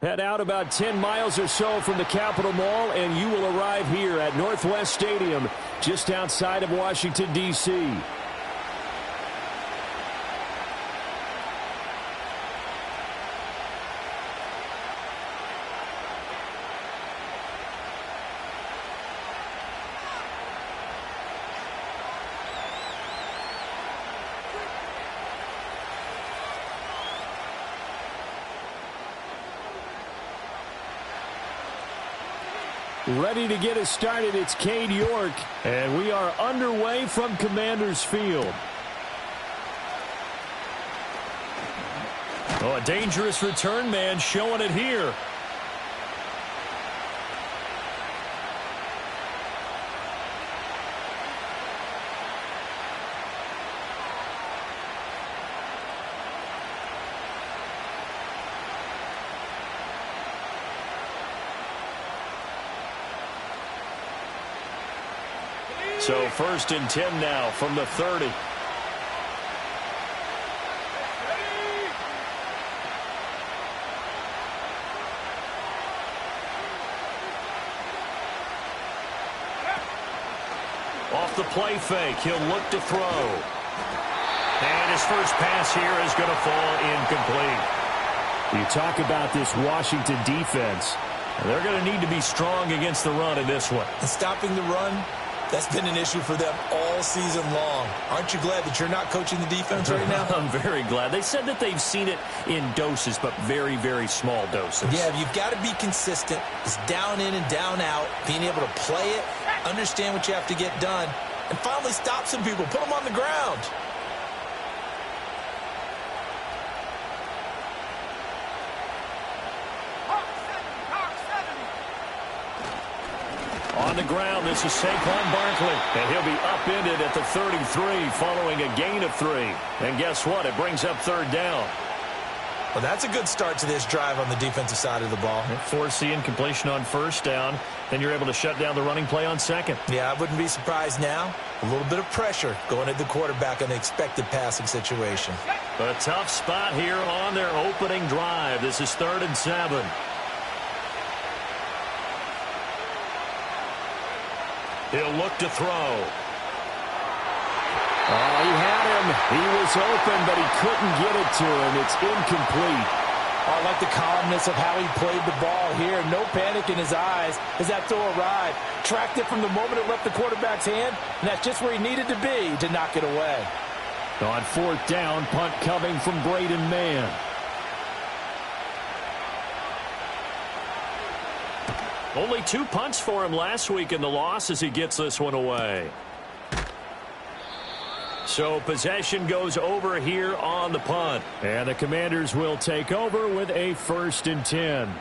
Head out about 10 miles or so from the Capitol Mall, and you will arrive here at Northwest Stadium, just outside of Washington, D.C. Ready to get us started, it's Cade York, and we are underway from Commanders Field. Oh, a dangerous return man showing it here. So 1st and 10 now from the 30. Off the play fake, he'll look to throw. And his first pass here is going to fall incomplete. You talk about this Washington defense. They're going to need to be strong against the run in this one. And stopping the run, that's been an issue for them all season long. Aren't you glad that you're not coaching the defense right now? I'm very glad. They said that they've seen it in doses, but very, very small doses. Yeah, you've got to be consistent. It's down in and down out, being able to play it, understand what you have to get done, and finally stop some people, put them on the ground. On the ground, this is Saquon Barkley, and he'll be upended at the 33 following a gain of 3. And guess what? It brings up 3rd down. Well, that's a good start to this drive on the defensive side of the ball. Force the incompletion on 1st down, then you're able to shut down the running play on 2nd. Yeah, I wouldn't be surprised now. A little bit of pressure going at the quarterback on the expected passing situation. A tough spot here on their opening drive. This is 3rd and 7. He'll look to throw. Oh, he had him. He was open, but he couldn't get it to him. It's incomplete. I like the calmness of how he played the ball here. No panic in his eyes as that throw arrived. Tracked it from the moment it left the quarterback's hand, and that's just where he needed to be to knock it away. On 4th down, punt coming from Braden Mann. Only 2 punts for him last week in the loss as he gets this one away. So possession goes over here on the punt. And the Commanders will take over with a 1st and 10.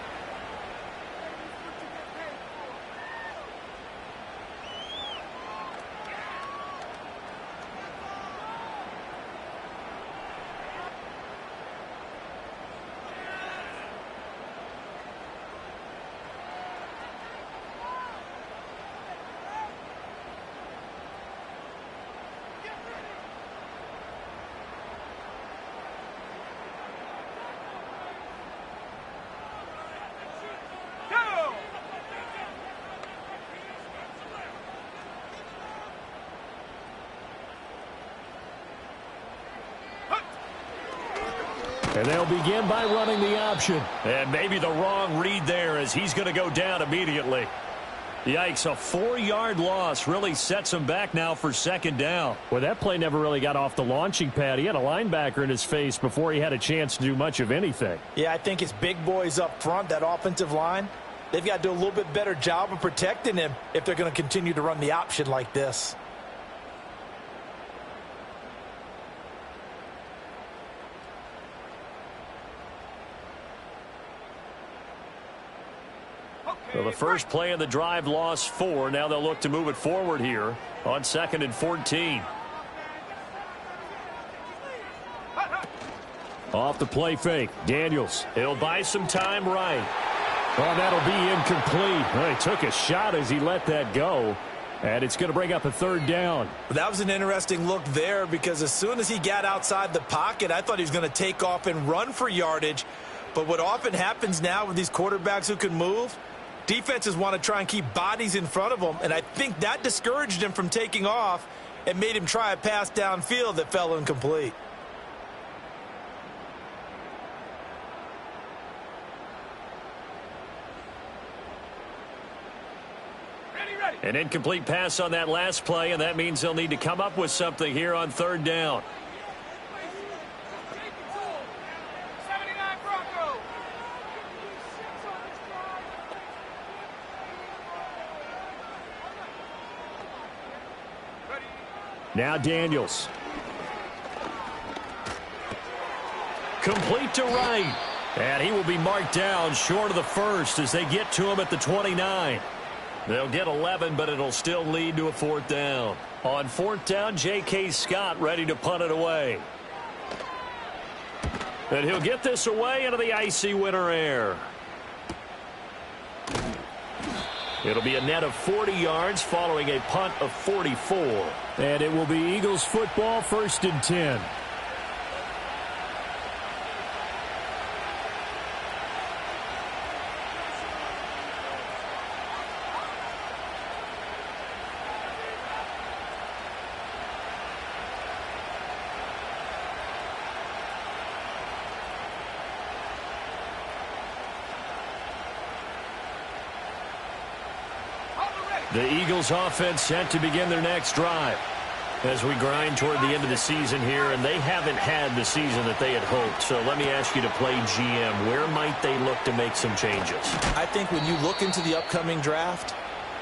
And they'll begin by running the option. And maybe the wrong read there as he's going to go down immediately. Yikes, a 4-yard loss really sets him back now for 2nd down. Well, that play never really got off the launching pad. He had a linebacker in his face before he had a chance to do much of anything. Yeah, I think it's big boys up front, that offensive line. They've got to do a little bit better job of protecting him if they're going to continue to run the option like this. Well, the first play of the drive lost 4. Now they'll look to move it forward here on 2nd and 14. Off the play fake, Daniels. He'll buy some time right. Oh, that'll be incomplete. Well, he took a shot as he let that go. And it's going to bring up a 3rd down. That was an interesting look there because as soon as he got outside the pocket, I thought he was going to take off and run for yardage. But what often happens now with these quarterbacks who can move, defenses want to try and keep bodies in front of them, and I think that discouraged him from taking off and made him try a pass downfield that fell incomplete. An incomplete pass on that last play, and that means they'll need to come up with something here on third down. Now Daniels. Complete to right. And he will be marked down short of the first as they get to him at the 29. They'll get 11, but it'll still lead to a fourth down. On fourth down, J.K. Scott ready to punt it away. And he'll get this away into the icy winter air. It'll be a net of 40 yards following a punt of 44. And it will be Eagles football, 1st and 10. The Eagles offense set to begin their next drive as we grind toward the end of the season here, and they haven't had the season that they had hoped. So let me ask you to play GM. Where might they look to make some changes? I think when you look into the upcoming draft,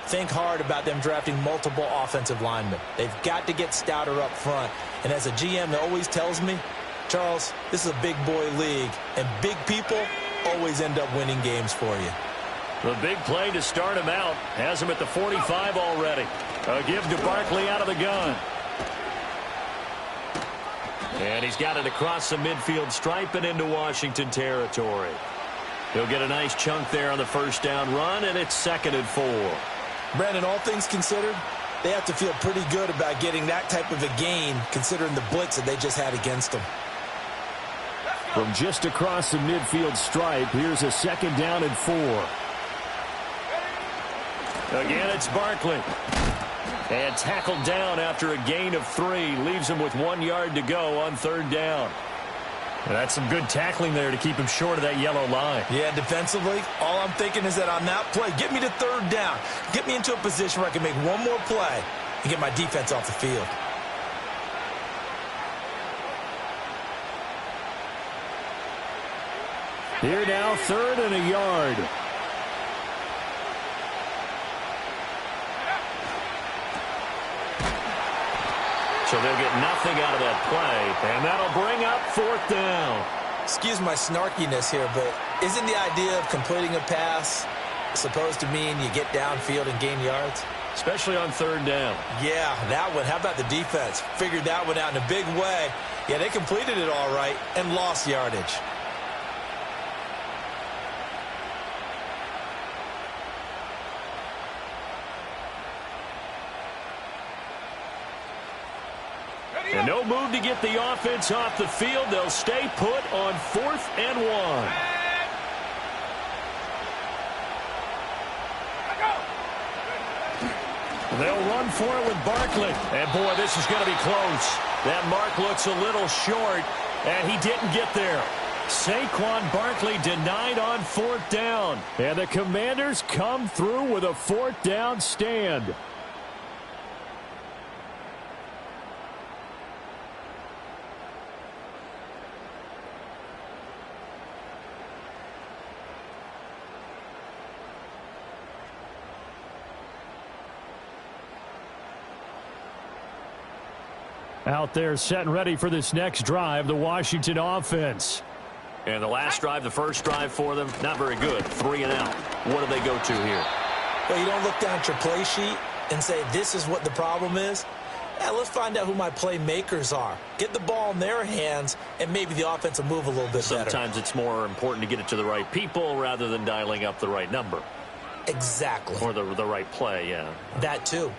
think hard about them drafting multiple offensive linemen. They've got to get stouter up front. And as a GM that always tells me, Charles, this is a big boy league, and big people always end up winning games for you. The big play to start him out has him at the 45 already. A give to Barkley out of the gun. And he's got it across the midfield stripe and into Washington territory. He'll get a nice chunk there on the first down run, and it's 2nd and 4. Brandon, all things considered, they have to feel pretty good about getting that type of a gain considering the blitz that they just had against them. From just across the midfield stripe, here's a 2nd down and 4. Again, it's Barkley. And tackled down after a gain of 3. Leaves him with 1 yard to go on third down. And that's some good tackling there to keep him short of that yellow line. Yeah, defensively, all I'm thinking is that on that play, get me to third down. Get me into a position where I can make one more play and get my defense off the field. Here now, 3rd and a yard. So they'll get nothing out of that play, and that'll bring up 4th down. Excuse my snarkiness here, but isn't the idea of completing a pass supposed to mean you get downfield and gain yards? Especially on third down. Yeah, that one. How about the defense? Figured that one out in a big way. Yeah, they completed it all right and lost yardage. And no move to get the offense off the field. They'll stay put on 4th and 1. They'll run for it with Barkley. And, boy, this is going to be close. That mark looks a little short, and he didn't get there. Saquon Barkley denied on 4th down. And the Commanders come through with a 4th down stand. Out there set and ready for this next drive, the Washington offense. And the last drive, the first drive for them, not very good. 3 and out. What do they go to here? Well, you don't look down at your play sheet and say, this is what the problem is. Yeah, let's find out who my playmakers are. Get the ball in their hands, and maybe the offense will move a little bit better. Sometimes it's more important to get it to the right people rather than dialing up the right number. Exactly. Or the right play, yeah. That too.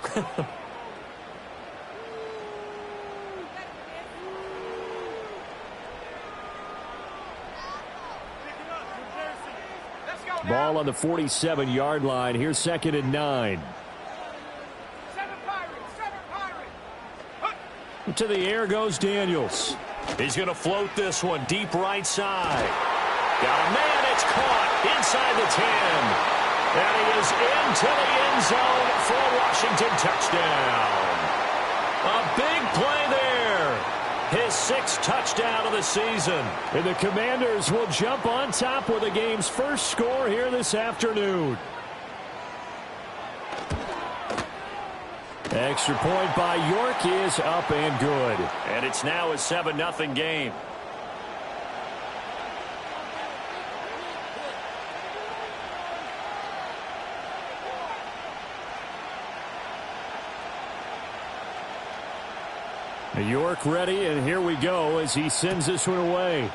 Ball on the 47-yard line. Here's 2nd and 9. To the air goes Daniels. He's going to float this one deep right side. Got a man. It's caught inside the 10. And he is into the end zone for a Washington touchdown. A big play there. His 6th touchdown of the season. And the Commanders will jump on top with the game's first score here this afternoon. Extra point by York is up and good. And it's now a 7-0 game. York ready, and here we go as he sends this one away.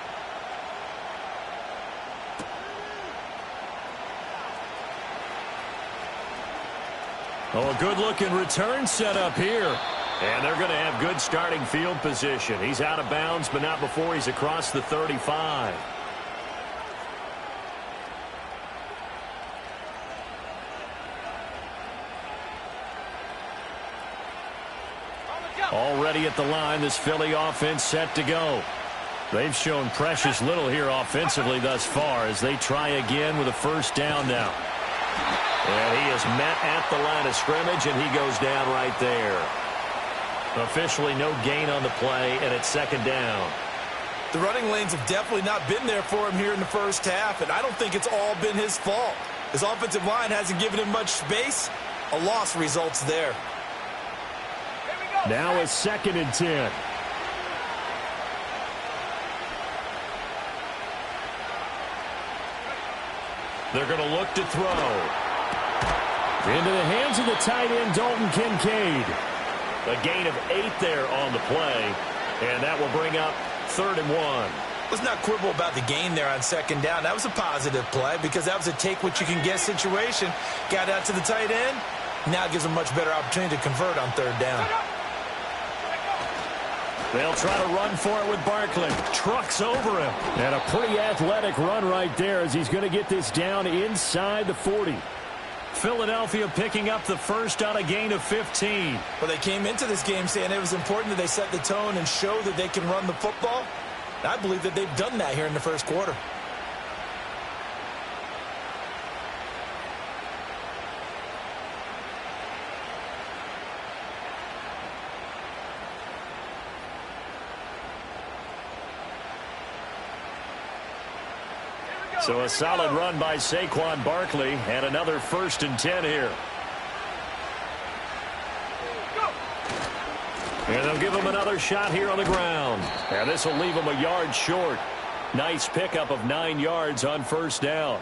Oh, a good-looking return set up here. And they're going to have good starting field position. He's out of bounds, but not before he's across the 35. Already at the line, this Philly offense set to go. They've shown precious little here offensively thus far as they try again with a first down now. And he is met at the line of scrimmage, and he goes down right there. Officially no gain on the play, and it's 2nd down. The running lanes have definitely not been there for him here in the first half, and I don't think it's all been his fault. His offensive line hasn't given him much space. A loss results there. Now it's 2nd and 10. They're going to look to throw. Into the hands of the tight end, Dalton Kincaid. A gain of 8 there on the play, and that will bring up 3rd and 1. Let's not quibble about the gain there on 2nd down. That was a positive play because that was a take-what-you-can-get situation. Got out to the tight end. Now gives him a much better opportunity to convert on 3rd down. They'll try to run for it with Barkley. Trucks over him. And a pretty athletic run right there as he's going to get this down inside the 40. Philadelphia picking up the first on a gain of 15. Well, they came into this game saying it was important that they set the tone and show that they can run the football. I believe that they've done that here in the first quarter. So a solid run by Saquon Barkley and another 1st and 10 here. And they'll give him another shot here on the ground. And this will leave him a yard short. Nice pickup of 9 yards on 1st down.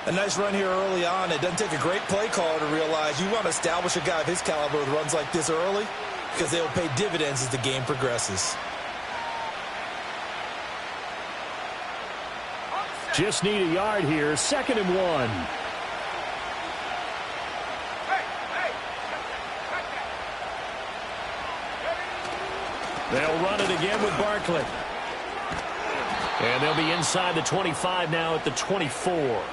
A nice run here early on. It doesn't take a great play caller to realize you want to establish a guy of his caliber with runs like this early because they will pay dividends as the game progresses. Just need a yard here. 2nd and 1. They'll run it again with Barkley. And they'll be inside the 25 now at the 24.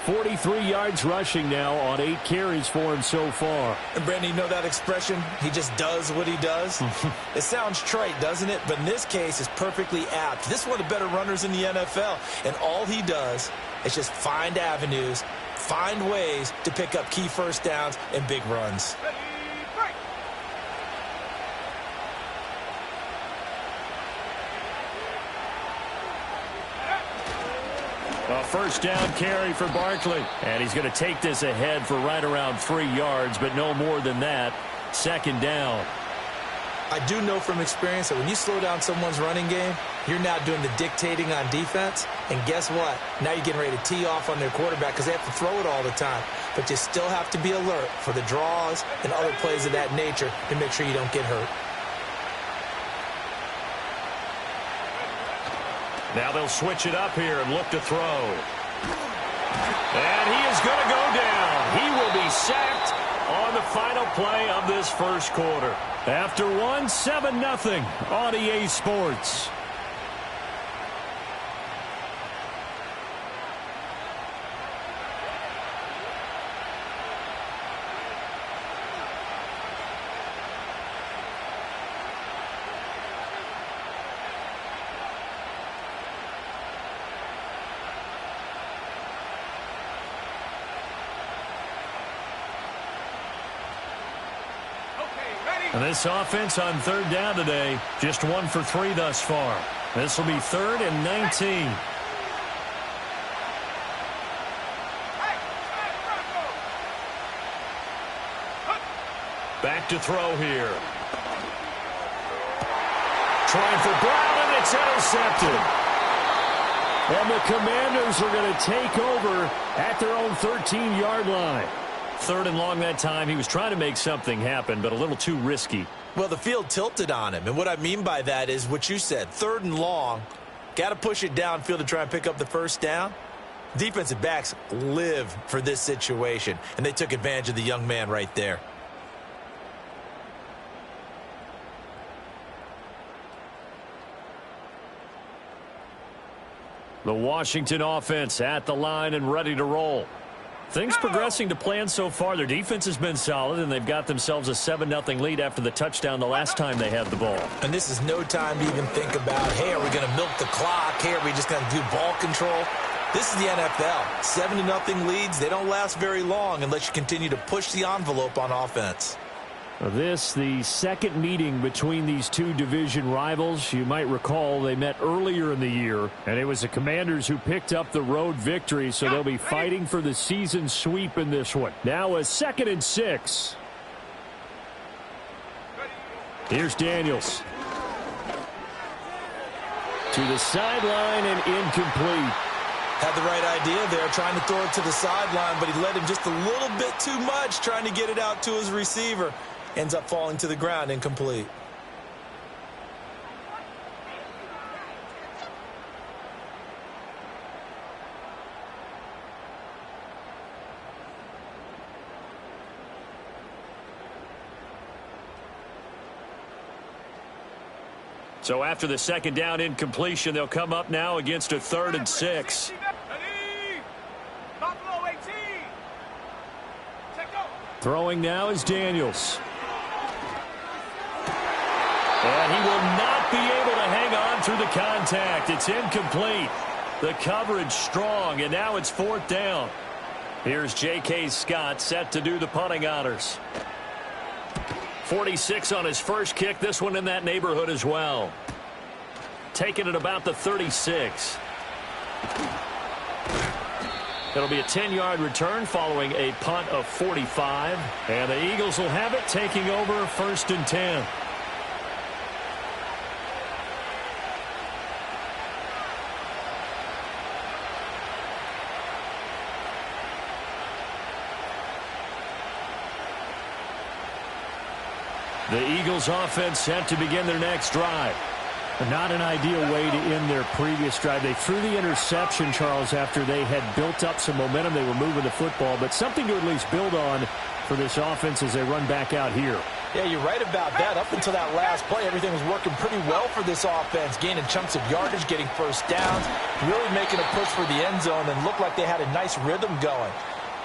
43 yards rushing now on 8 carries for him so far. And Brandon, you know that expression? He just does what he does. It sounds trite, doesn't it? But in this case, it's perfectly apt. This is one of the better runners in the NFL. And all he does is just find avenues, find ways to pick up key first downs and big runs. A first down carry for Barkley. And he's going to take this ahead for right around 3 yards, but no more than that. 2nd down. I do know from experience that when you slow down someone's running game, you're now doing the dictating on defense. And guess what? Now you're getting ready to tee off on their quarterback because they have to throw it all the time. But you still have to be alert for the draws and other plays of that nature to make sure you don't get hurt. Now they'll switch it up here and look to throw. And he is going to go down. He will be sacked on the final play of this first quarter. After one, 7-0 on EA Sports. And this offense on third down today, just 1 for 3 thus far. This will be 3rd and 19. Back to throw here. Trying for Brown, and it's intercepted. And the Commanders are going to take over at their own 13-yard line. 3rd and long that time. He was trying to make something happen, but a little too risky. Well, the field tilted on him, and what I mean by that is what you said. 3rd and long, got to push it downfield to try and pick up the first down. Defensive backs live for this situation, and they took advantage of the young man right there. The Washington offense at the line and ready to roll. Things progressing to plan so far. Their defense has been solid, and they've got themselves a 7-0 lead after the touchdown the last time they had the ball. And this is no time to even think about, hey, are we going to milk the clock? Hey, are we just going to do ball control? This is the NFL. 7-0 leads, they don't last very long unless you continue to push the envelope on offense. This, the second meeting between these two division rivals. You might recall they met earlier in the year, and it was the Commanders who picked up the road victory, so they'll be fighting for the season sweep in this one. Now a 2nd and 6. Here's Daniels. To the sideline and incomplete. Had the right idea there, trying to throw it to the sideline, but he led him just a little bit too much, trying to get it out to his receiver. Ends up falling to the ground, incomplete. So after the 2nd down incompletion, they'll come up now against a 3rd and 6. Throwing now is Daniels. And he will not be able to hang on through the contact. It's incomplete. The coverage strong, and now it's 4th down. Here's J.K. Scott set to do the punting honors. 46 on his first kick. This one in that neighborhood as well. Taking it about the 36. It'll be a 10-yard return following a punt of 45. And the Eagles will have it, taking over 1st and 10. The Eagles offense set to begin their next drive. Not an ideal way to end their previous drive. They threw the interception, Charles, after they had built up some momentum. They were moving the football, but something to at least build on for this offense as they run back out here. Yeah, you're right about that. Up until that last play, everything was working pretty well for this offense, gaining chunks of yardage, getting first downs, really making a push for the end zone, and looked like they had a nice rhythm going.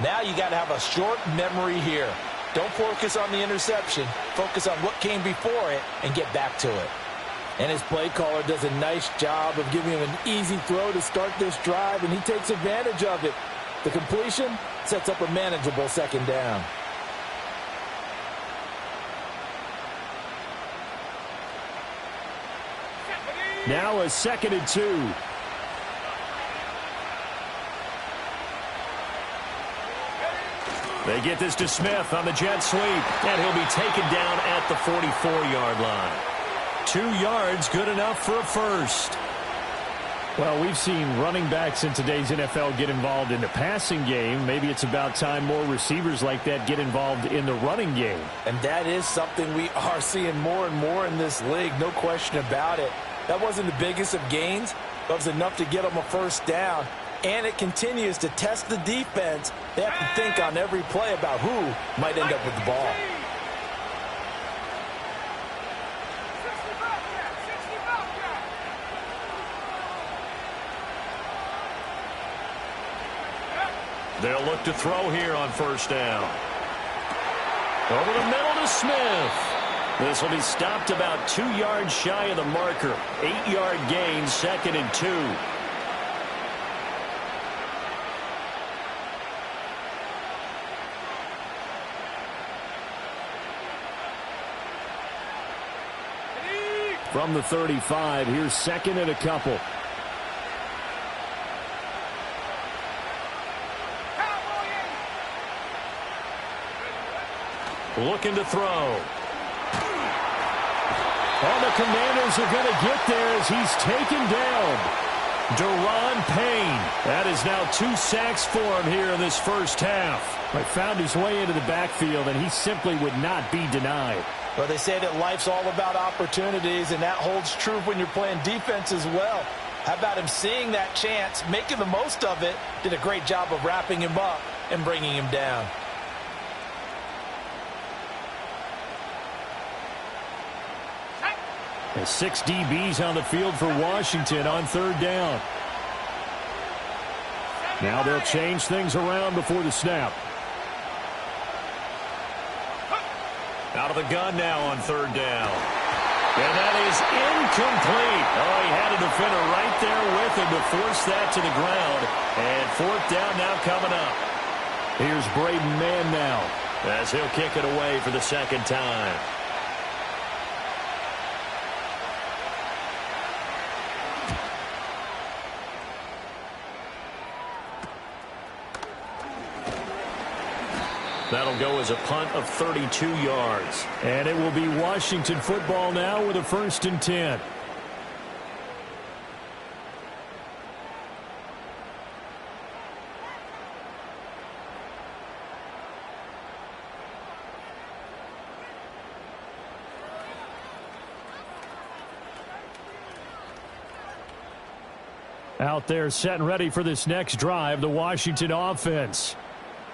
Now you got to have a short memory here. Don't focus on the interception. Focus on what came before it and get back to it. And his play caller does a nice job of giving him an easy throw to start this drive, and he takes advantage of it. The completion sets up a manageable 2nd down. Now a 2nd and 2. They get this to Smith on the jet sweep, and he'll be taken down at the 44-yard line. 2 yards, good enough for a first. Well, we've seen running backs in today's NFL get involved in the passing game. Maybe it's about time more receivers like that get involved in the running game. And that is something we are seeing more and more in this league, no question about it. That wasn't the biggest of gains, but it was enough to get them a first down. And it continues to test the defense. They have to think on every play about who might end up with the ball. They'll look to throw here on first down. Over the middle to Smith. This will be stopped about 2 yards shy of the marker. 8-yard gain, 2nd and 2. From the 35, here's second and a couple. Looking to throw. Oh, the Commanders are going to get there as he's taken down. Deron Payne. That is now 2 sacks for him here in this first half. But found his way into the backfield, and he simply would not be denied. Well, they say that life's all about opportunities, and that holds true when you're playing defense as well. How about him seeing that chance, making the most of it, did a great job of wrapping him up and bringing him down. The 6 DBs on the field for Washington on third down. Now they'll change things around before the snap. Out of the gun now on third down. And that is incomplete. Oh, he had a defender right there with him to force that to the ground. And fourth down now coming up. Here's Braden Mann now as he'll kick it away for the second time. That'll go as a punt of 32 yards. And it will be Washington football now with a 1st and 10. Out there set and ready for this next drive, the Washington offense.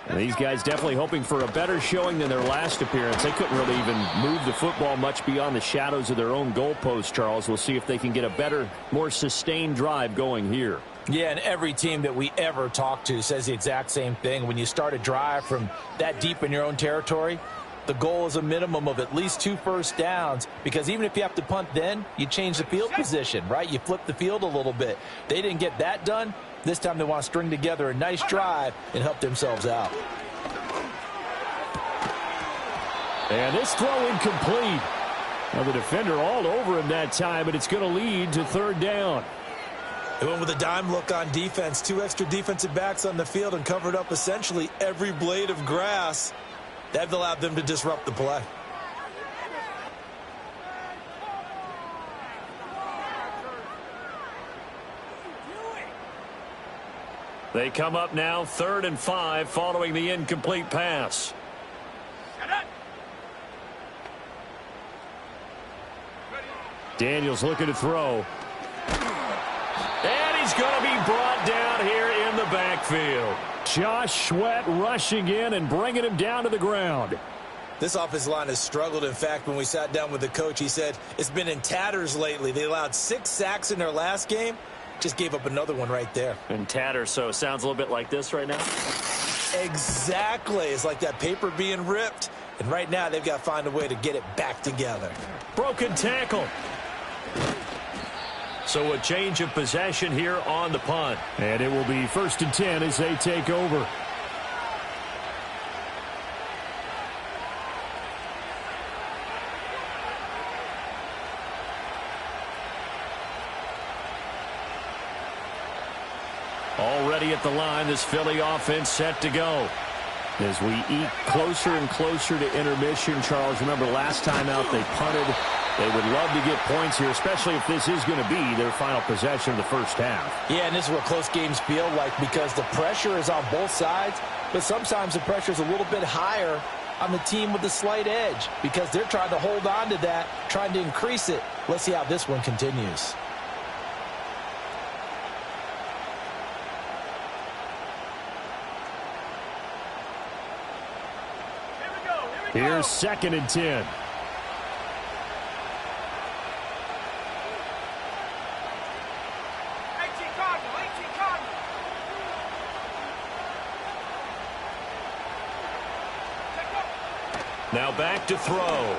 And these guys definitely hoping for a better showing than their last appearance. They couldn't really even move the football much beyond the shadows of their own goalpost, Charles. We'll see if they can get a better, more sustained drive going here. Yeah, and every team that we ever talk to says the exact same thing. When you start a drive from that deep in your own territory, the goal is a minimum of at least 2 first downs, because even if you have to punt then, you change the field position, right? You flip the field a little bit. They didn't get that done. This time they want to string together a nice drive and help themselves out. And this throw incomplete. Well, the defender all over him that time, but it's going to lead to third down. They went with a dime look on defense. 2 extra defensive backs on the field and covered up essentially every blade of grass. That allowed them to disrupt the play. They come up now 3rd and 5 following the incomplete pass. Daniels looking to throw. And he's going to be brought down here in the backfield. Josh Sweat rushing in and bringing him down to the ground. This offensive line has struggled. In fact, when we sat down with the coach, he said it's been in tatters lately. They allowed 6 sacks in their last game. Just gave up another one right there. In tatters, so it sounds a little bit like this right now? Exactly. It's like that paper being ripped. And right now, they've got to find a way to get it back together. Broken tackle. So a change of possession here on the punt. And it will be 1st and 10 as they take over. Already at the line, this Philly offense set to go. As we eat closer and closer to intermission, Charles, remember last time out they punted. They would love to get points here, especially if this is going to be their final possession of the first half. Yeah, and this is what close games feel like, because the pressure is on both sides, but sometimes the pressure is a little bit higher on the team with the slight edge, because they're trying to hold on to that, trying to increase it. Let's see how this one continues. Here's 2nd and 10. Now back to throw.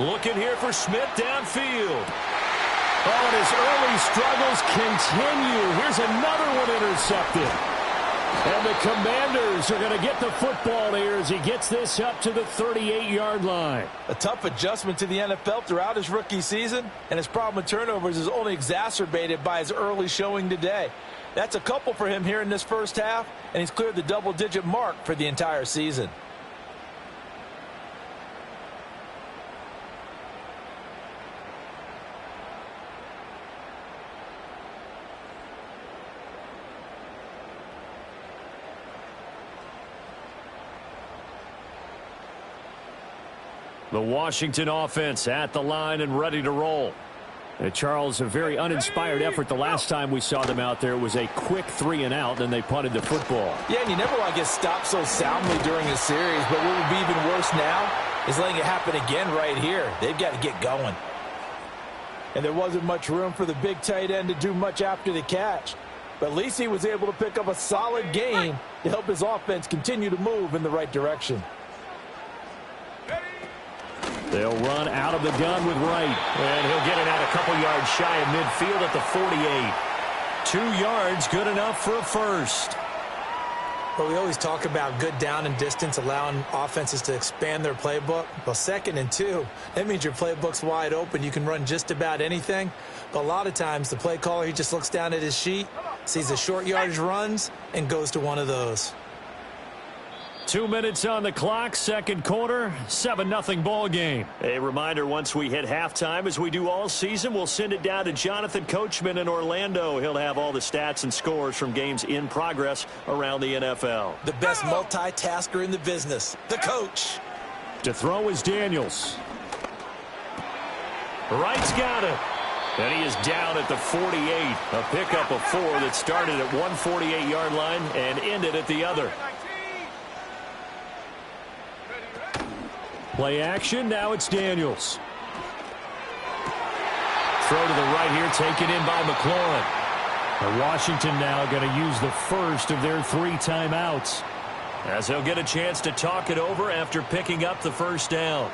Looking here for Smith downfield. Oh, and his early struggles continue. Here's another one intercepted. And the Commanders are going to get the football here as he gets this up to the 38-yard line. A tough adjustment to the NFL throughout his rookie season, and his problem with turnovers is only exacerbated by his early showing today. That's a couple for him here in this first half, and he's cleared the double-digit mark for the entire season. The Washington offense at the line and ready to roll. And Charles, a very uninspired effort the last time we saw them out there. It was a quick 3-and-out, and they punted the football. Yeah, and you never want to get stopped so soundly during a series, but what would be even worse now is letting it happen again right here. They've got to get going. And there wasn't much room for the big tight end to do much after the catch. But at least he was able to pick up a solid gain to help his offense continue to move in the right direction. They'll run out of the gun with Wright. And he'll get it out a couple yards shy of midfield at the 48. 2 yards, good enough for a first. Well, we always talk about good down and distance, allowing offenses to expand their playbook. Well, 2nd and 2, that means your playbook's wide open. You can run just about anything. But a lot of times, the play caller, he just looks down at his sheet, sees the short yardage runs, and goes to one of those. 2 minutes on the clock, second quarter, 7-0 ball game. A reminder, once we hit halftime, as we do all season, we'll send it down to Jonathan Coachman in Orlando. He'll have all the stats and scores from games in progress around the NFL. The best multitasker in the business, the coach. To throw is Daniels. Wright's got it. And he is down at the 48. A pickup of 4 that started at one 48-yard line and ended at the other. Play action, now it's Daniels. Throw to the right here, taken in by McLaurin. And Washington now going to use the first of their 3 timeouts, as they'll get a chance to talk it over after picking up the first down.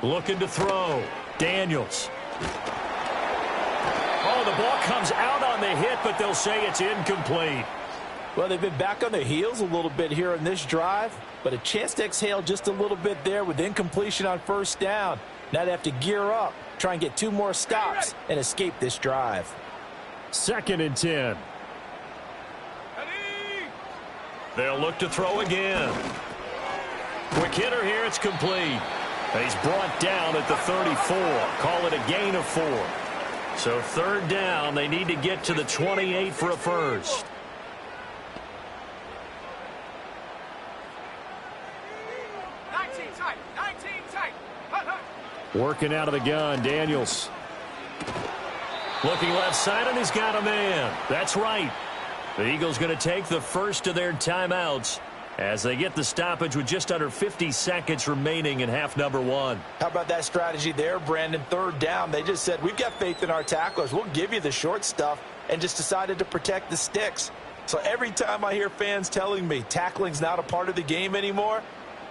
Looking to throw. Daniels. Oh, the ball comes out on the hit, but they'll say it's incomplete. Well, they've been back on their heels a little bit here in this drive, but a chance to exhale just a little bit there with incompletion on first down. Now they have to gear up, try and get 2 more stops and escape this drive. 2nd and 10. They'll look to throw again. Quick hitter here, it's complete. He's brought down at the 34. Call it a gain of 4. So 3rd down, they need to get to the 28 for a first. Working out of the gun, Daniels. Looking left side, and he's got a man. That's right. The Eagles going to take the first of their timeouts as they get the stoppage with just under 50 seconds remaining in half number 1. How about that strategy there, Brandon? 3rd down. They just said, we've got faith in our tacklers. We'll give you the short stuff, and just decided to protect the sticks. So every time I hear fans telling me tackling's not a part of the game anymore,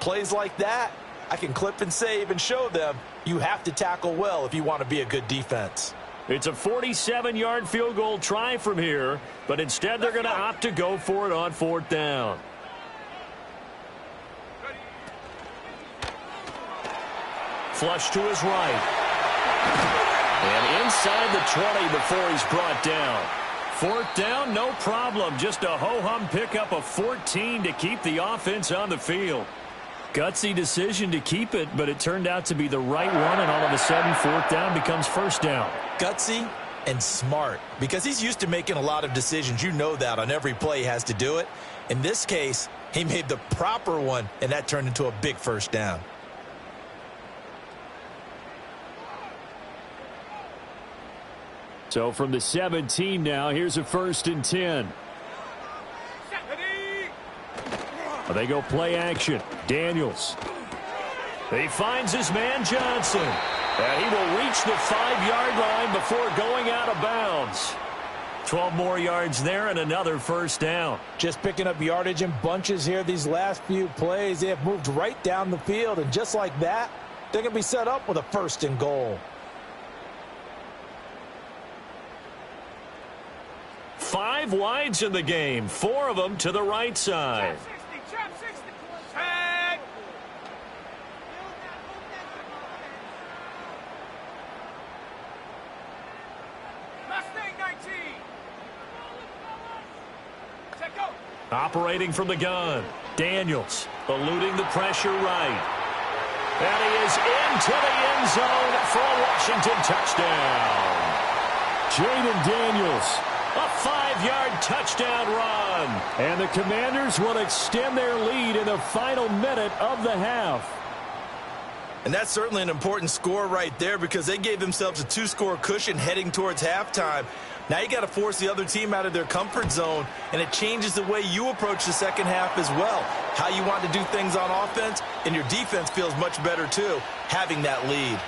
plays like that, I can clip and save and show them you have to tackle well if you want to be a good defense. It's a 47-yard field goal try from here, but instead they're going to opt to go for it on 4th down. Flush to his right. And inside the 20 before he's brought down. 4th down, no problem. Just a ho-hum pickup of 14 to keep the offense on the field. Gutsy decision to keep it, but it turned out to be the right one, and all of a sudden 4th down becomes 1st down. Gutsy and smart, because he's used to making a lot of decisions. You know that on every play he has to do it. In this case, he made the proper one, and that turned into a big 1st down. So from the 17 now, here's a 1st and 10. They go play action. Daniels. He finds his man Johnson. And he will reach the 5-yard line before going out of bounds. 12 more yards there and another first down. Just picking up yardage in bunches here these last few plays. They have moved right down the field, and just like that, they're going to be set up with a 1st and goal. 5 wides in the game, 4 of them to the right side. Operating from the gun, Daniels eluding the pressure right. And he is into the end zone for a Washington touchdown. Jaden Daniels, a 5-yard touchdown run. And the Commanders will extend their lead in the final minute of the half. And that's certainly an important score right there because they gave themselves a 2-score cushion heading towards halftime. Now you got to force the other team out of their comfort zone, and it changes the way you approach the second half as well. How you want to do things on offense, and your defense feels much better too, having that lead.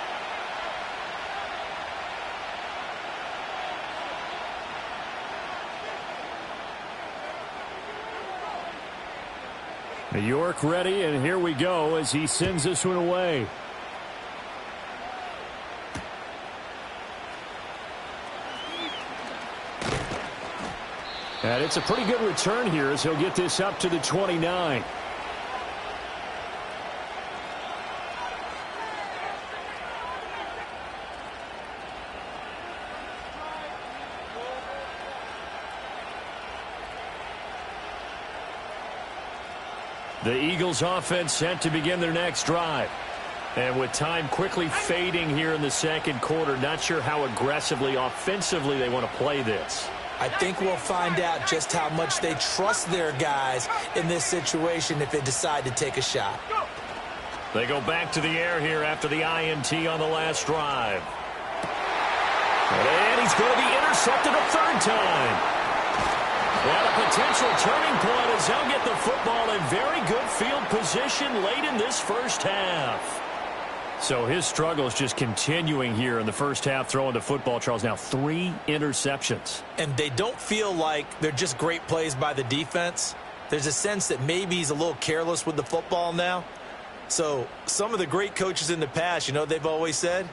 New York ready, and here we go as he sends this one away. And it's a pretty good return here as he'll get this up to the 29. The Eagles offense set to begin their next drive. And with time quickly fading here in the second quarter, not sure how aggressively, offensively they want to play this. I think we'll find out just how much they trust their guys in this situation if they decide to take a shot. They go back to the air here after the INT on the last drive. And he's going to be intercepted a 3rd time. And a potential turning point as they'll get the football in very good field position late in this first half. So his struggle is just continuing here in the first half, throwing the football, Charles. Now 3 interceptions. And they don't feel like they're just great plays by the defense. There's a sense that maybe he's a little careless with the football now. So some of the great coaches in the past, you know, they've always said,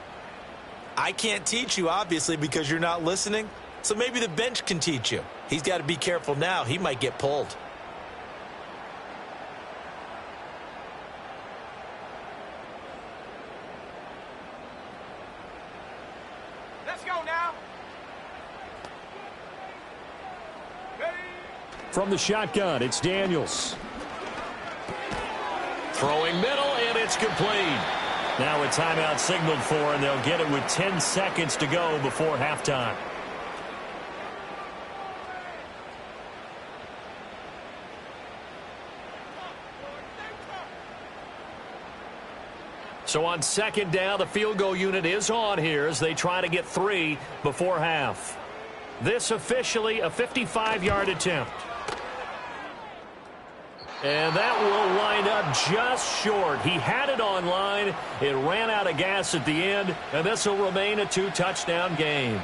I can't teach you, obviously, because you're not listening. So maybe the bench can teach you. He's got to be careful now. He might get pulled. From the shotgun, it's Daniels. Throwing middle, and it's complete. Now a timeout signaled for, and they'll get it with 10 seconds to go before halftime. So on 2nd down, the field goal unit is on here as they try to get 3 before half. This officially a 55-yard attempt. And that will wind up just short. He had it on line. It ran out of gas at the end, and this will remain a 2-touchdown game.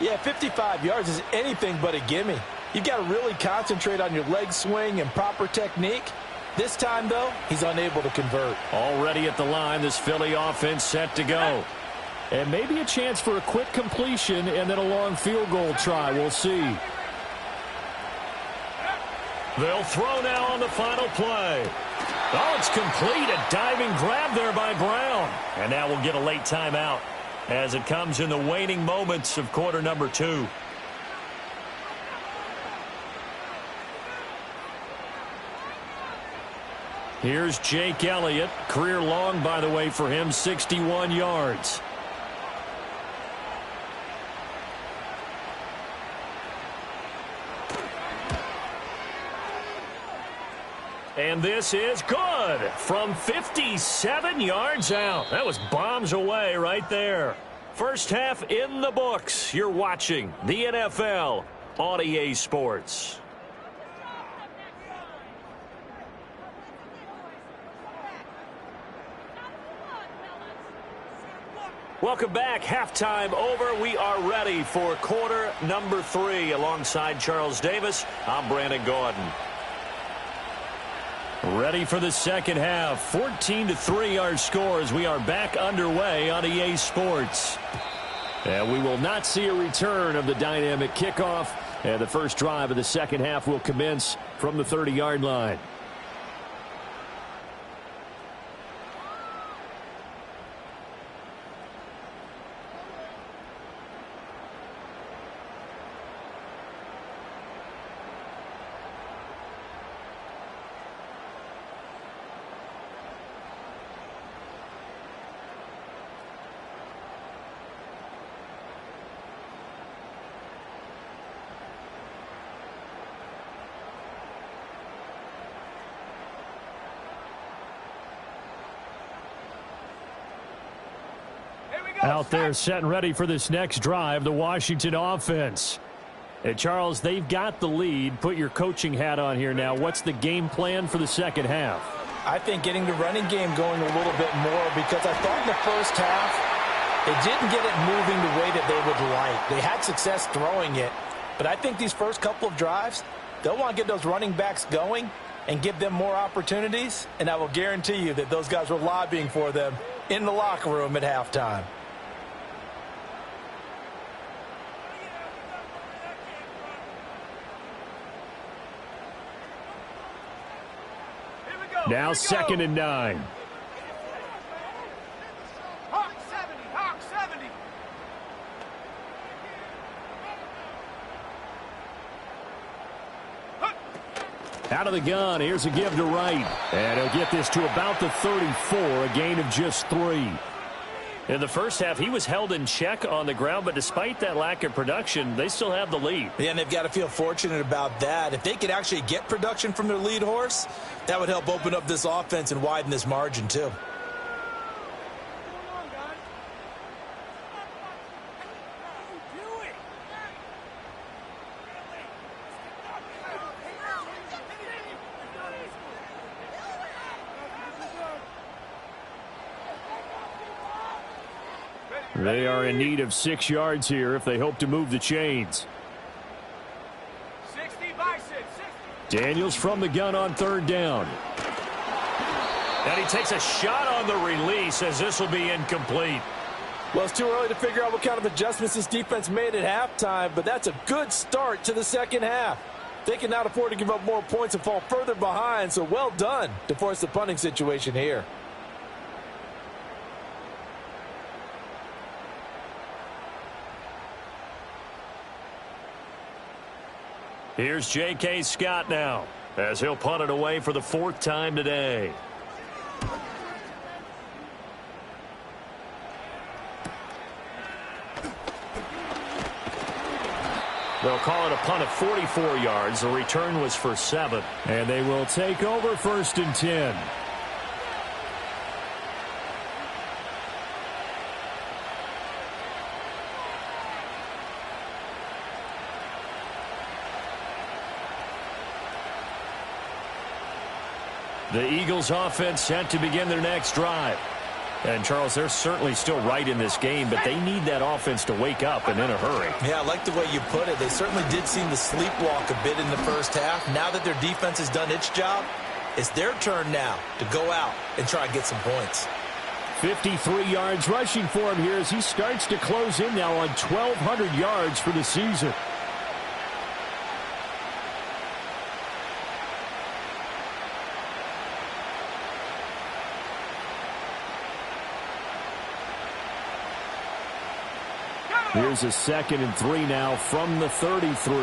Yeah, 55 yards is anything but a gimme. You've got to really concentrate on your leg swing and proper technique. This time, though, he's unable to convert. Already at the line, this Philly offense set to go. And maybe a chance for a quick completion and then a long field goal try. We'll see. They'll throw now on the final play. Oh, it's complete. A diving grab there by Brown. And now we'll get a late timeout as it comes in the waning moments of quarter number 2. Here's Jake Elliott. Career long, by the way, for him, 61 yards. And this is good from 57 yards out. That was bombs away right there. First half in the books. You're watching the NFL on EA Sports. Welcome back. Halftime over. We are ready for quarter number 3. Alongside Charles Davis, I'm Brandon Gordon. Ready for the second half. 14-3 our score as we are back underway on EA Sports. And we will not see a return of the dynamic kickoff. And the first drive of the second half will commence from the 30-yard line. Out there set and ready for this next drive, the Washington offense. And Charles, they've got the lead. Put your coaching hat on here now. What's the game plan for the second half? I think getting the running game going a little bit more, because I thought in the first half they didn't get it moving the way that they would like. They had success throwing it, but I think these first couple of drives, they'll want to get those running backs going and give them more opportunities, and I will guarantee you that those guys were lobbying for them in the locker room at halftime. Now 2nd and 9. Hawk 70, Hawk 70. Out of the gun, here's a give to Wright. And he'll get this to about the 34, a gain of just 3. In the first half, he was held in check on the ground, but despite that lack of production, they still have the lead. Yeah, and they've got to feel fortunate about that. If they could actually get production from their lead horse, that would help open up this offense and widen this margin too. They are in need of 6 yards here if they hope to move the chains. 60 by 6. 60. Daniels from the gun on 3rd down. And he takes a shot on the release as this will be incomplete. Well, it's too early to figure out what kind of adjustments this defense made at halftime, but that's a good start to the second half. They can now afford to give up more points and fall further behind, so well done to force the punting situation here. Here's J.K. Scott now as he'll punt it away for the 4th time today. They'll call it a punt of 44 yards. The return was for 7. And they will take over 1st and 10. The Eagles offense set to begin their next drive. And, Charles, they're certainly still right in this game, but they need that offense to wake up and in a hurry. Yeah, I like the way you put it. They certainly did seem to sleepwalk a bit in the first half. Now that their defense has done its job, it's their turn now to go out and try and get some points. 53 yards rushing for him here as he starts to close in now on 1,200 yards for the season. Here's a 2nd and 3 now from the 33.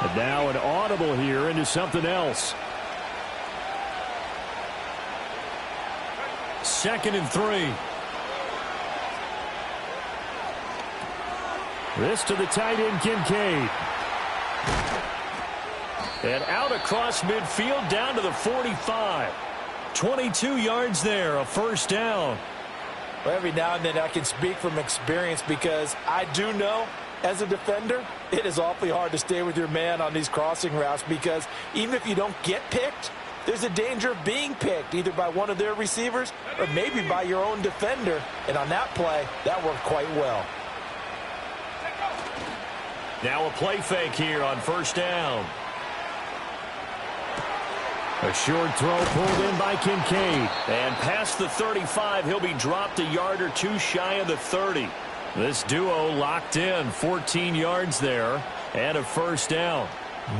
And now an audible here into something else. 2nd and 3. This to the tight end, Kincaid. And out across midfield down to the 45. 22 yards there, a 1st down. Well, every now and then I can speak from experience because I do know as a defender, it is awfully hard to stay with your man on these crossing routes because even if you don't get picked, there's a danger of being picked either by one of their receivers or maybe by your own defender. And on that play, that worked quite well. Now a play fake here on first down. A short throw pulled in by Kincaid. And past the 35, he'll be dropped a yard or two shy of the 30. This duo locked in, 14 yards there, and a first down.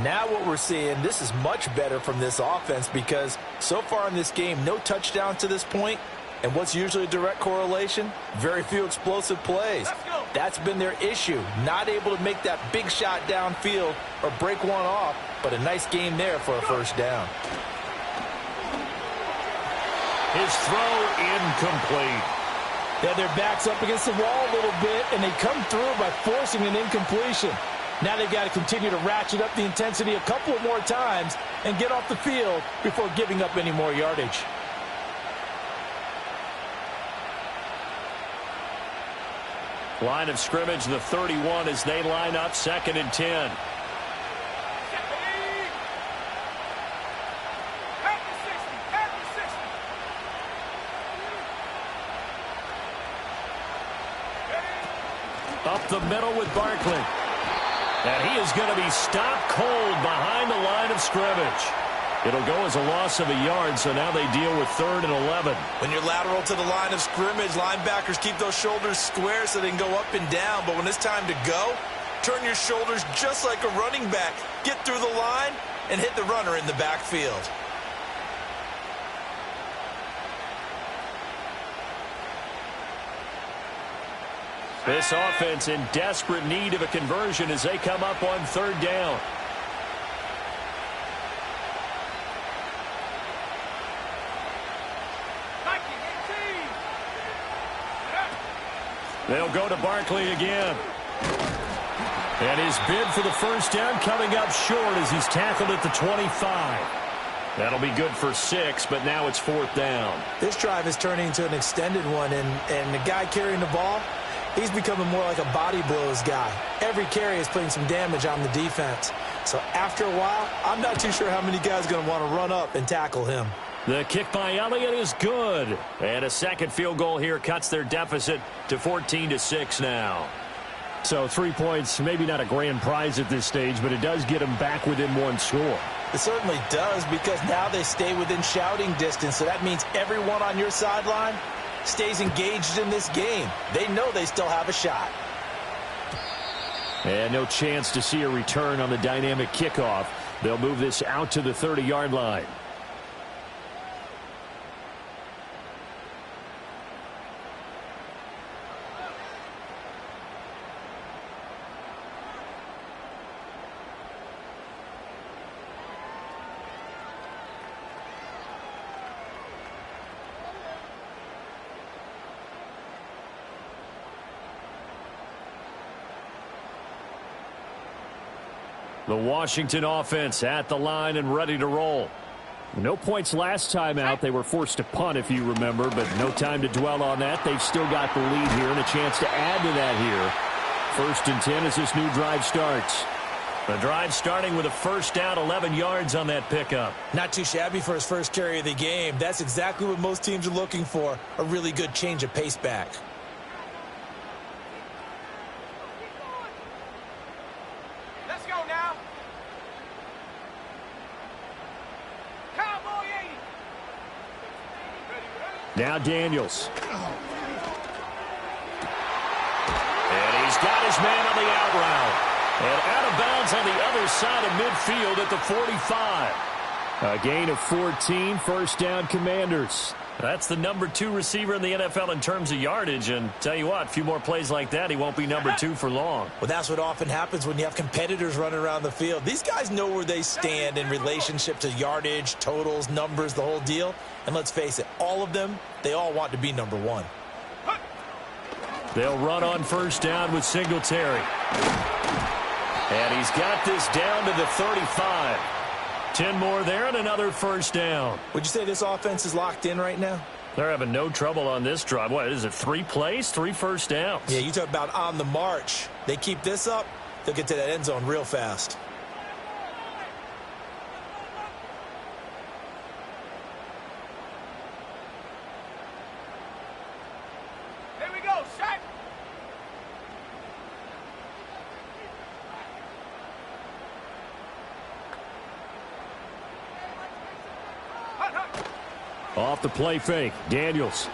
Now what we're seeing, this is much better from this offense because so far in this game, no touchdowns to this point. And what's usually a direct correlation? Very few explosive plays. That's been their issue. Not able to make that big shot downfield or break one off, but a nice game there for a first down. His throw incomplete. Yeah, their back's up against the wall a little bit, and they come through by forcing an incompletion. Now they've got to continue to ratchet up the intensity a couple of more times and get off the field before giving up any more yardage. Line of scrimmage, the 31, as they line up 2nd and 10. Up the middle with Barkley. And he is going to be stopped cold behind the line of scrimmage. It'll go as a loss of a yard, so now they deal with 3rd and 11. When you're lateral to the line of scrimmage, linebackers keep those shoulders square so they can go up and down. But when it's time to go, turn your shoulders just like a running back. Get through the line and hit the runner in the backfield. This offense in desperate need of a conversion as they come up on 3rd down. They'll go to Barkley again. And his bid for the first down coming up short as he's tackled at the 25. That'll be good for 6, but now it's 4th down. This drive is turning into an extended one, and the guy carrying the ball, he's becoming more like a body blows guy. Every carry is putting some damage on the defense. So after a while, I'm not too sure how many guys are going to want to run up and tackle him. The kick by Elliott is good. And a second field goal here cuts their deficit to 14-6 now. So 3 points, maybe not a grand prize at this stage, but it does get them back within 1 score. It certainly does because now they stay within shouting distance. So that means everyone on your sideline stays engaged in this game. They know they still have a shot. And no chance to see a return on the dynamic kickoff. They'll move this out to the 30-yard line. The Washington offense at the line and ready to roll. No points last time out. They were forced to punt, if you remember, but no time to dwell on that. They've still got the lead here and a chance to add to that here. 1st and 10 as this new drive starts. The drive starting with a first down, 11 yards on that pickup. Not too shabby for his first carry of the game. That's exactly what most teams are looking for, a really good change of pace back. Now Daniels. And he's got his man on the out route. And out of bounds on the other side of midfield at the 45. A gain of 14, first down Commanders. That's the number 2 receiver in the NFL in terms of yardage. And tell you what, a few more plays like that, he won't be number 2 for long. Well, that's what often happens when you have competitors running around the field. These guys know where they stand in relationship to yardage, totals, numbers, the whole deal. And let's face it, all of them, they all want to be number 1. They'll run on first down with Singletary. And he's got this down to the 35. 10 more there and another first down. Would you say this offense is locked in right now? They're having no trouble on this drive. What is it, 3 plays, 3 first downs? Yeah, you talk about on the march. They keep this up, they'll get to that end zone real fast. Off the play fake, Daniels.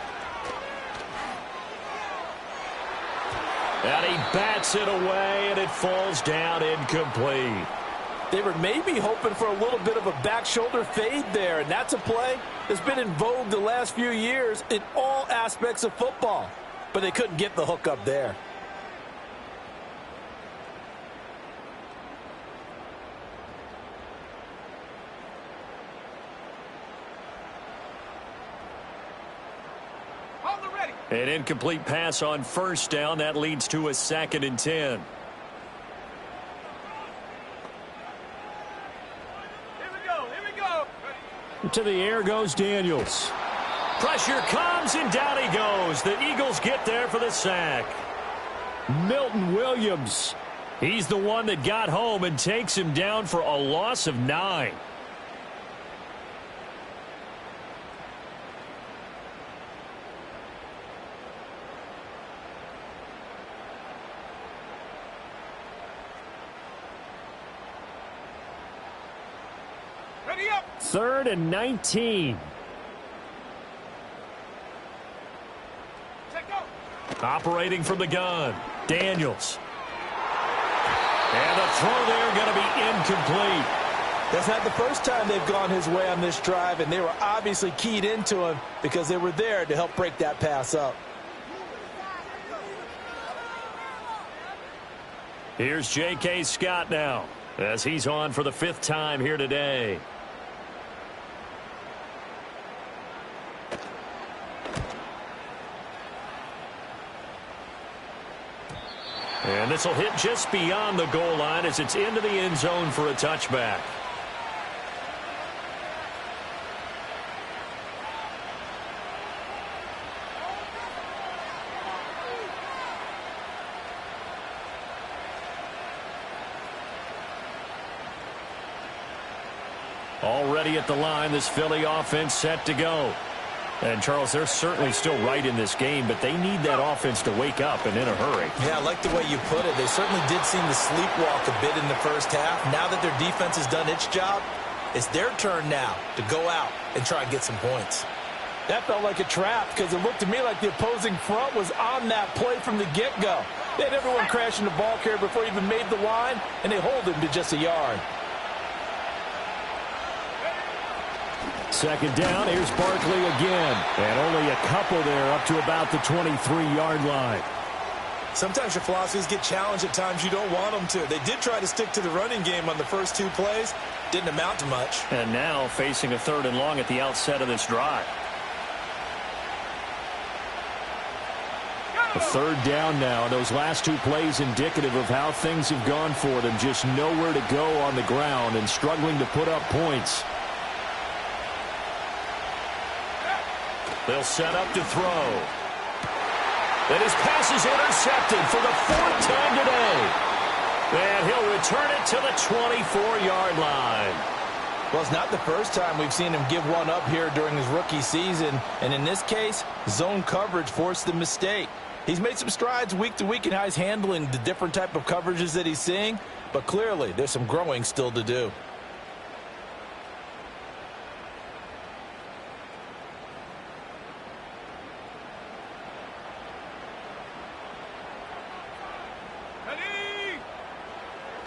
And he bats it away, and it falls down incomplete. They were maybe hoping for a little bit of a back shoulder fade there, and that's a play that's been in vogue the last few years in all aspects of football. But they couldn't get the hook up there. An incomplete pass on first down. That leads to a 2nd and 10. Here we go. To the air goes Daniels. Pressure comes, and down he goes. The Eagles get there for the sack. Milton Williams. He's the one that got home and takes him down for a loss of 9. Ready up. 3rd and 19. Check go. Operating from the gun, Daniels. And the throw there going to be incomplete. That's not the first time they've gone his way on this drive, and they were obviously keyed into him because they were there to help break that pass up. Here's J.K. Scott now, as he's on for the 5th time here today. And this will hit just beyond the goal line as it's into the end zone for a touchback. Already at the line, this Philly offense set to go. And, Charles, they're certainly still right in this game, but they need that offense to wake up and in a hurry. Yeah, I like the way you put it. They certainly did seem to sleepwalk a bit in the first half. Now that their defense has done its job, it's their turn now to go out and try and get some points. That felt like a trap because it looked to me like the opposing front was on that play from the get-go. They had everyone crashing the ball carrier before he even made the line, and they hold him to just a yard. 2nd down, here's Barkley again. And only a couple there up to about the 23-yard line. Sometimes your philosophies get challenged at times you don't want them to. They did try to stick to the running game on the first 2 plays. Didn't amount to much. And now facing a 3rd and long at the outset of this drive. A 3rd down now. Those last 2 plays indicative of how things have gone for them. Just nowhere to go on the ground and struggling to put up points. They'll set up to throw. And his pass is intercepted for the 4th time today. And he'll return it to the 24-yard line. Well, it's not the first time we've seen him give one up here during his rookie season. And in this case, zone coverage forced the mistake. He's made some strides week to week in how he's handling the different type of coverages that he's seeing. But clearly, there's some growing still to do.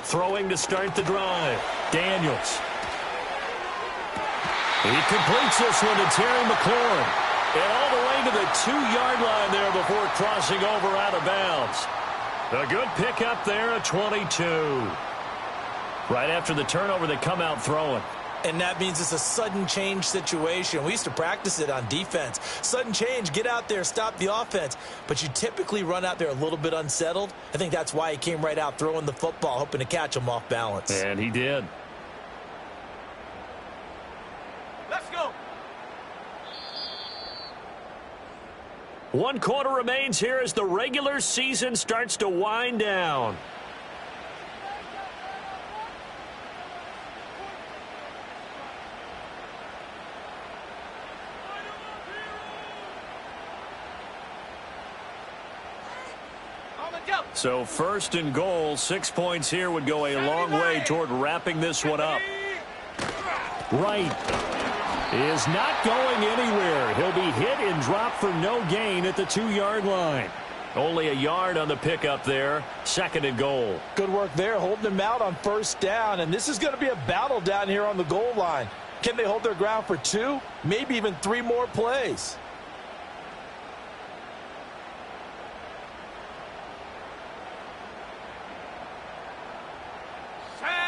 Throwing to start the drive. Daniels. He completes this one to Terry McLaurin. And all the way to the 2-yard line there before crossing over out of bounds. A good pickup there at 22. Right after the turnover, they come out throwing. And that means it's a sudden change situation. We used to practice it on defense. Sudden change, get out there, stop the offense. But you typically run out there a little bit unsettled. I think that's why he came right out throwing the football, hoping to catch him off balance. And he did. Let's go. 1 quarter remains here as the regular season starts to wind down. So 1st and goal, 6 points here would go a long way toward wrapping this one up. Right. is not going anywhere. He'll be hit and dropped for no gain at the 2-yard line. Only a yard on the pickup there. 2nd and goal. Good work there, holding him out on 1st down. And this is going to be a battle down here on the goal line. Can they hold their ground for 2, maybe even 3 more plays?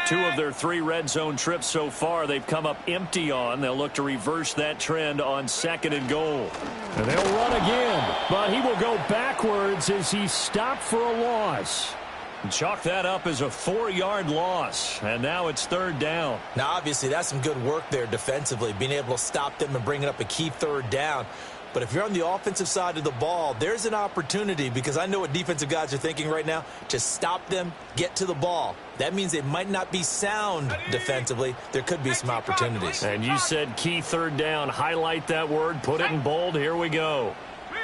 Two of their 3 red zone trips so far they've come up empty on. They'll look to reverse that trend on 2nd and goal. And they'll run again, but he will go backwards as he's stopped for a loss. Chalk that up as a 4-yard loss, and now it's 3rd down. Now, obviously, that's some good work there defensively, being able to stop them and bringing up a key 3rd down. But if you're on the offensive side of the ball, there's an opportunity, because I know what defensive guys are thinking right now, to stop them, get to the ball. That means they might not be sound defensively. There could be some opportunities. And you said key 3rd down. Highlight that word. Put it in bold. Here we go. Riggs.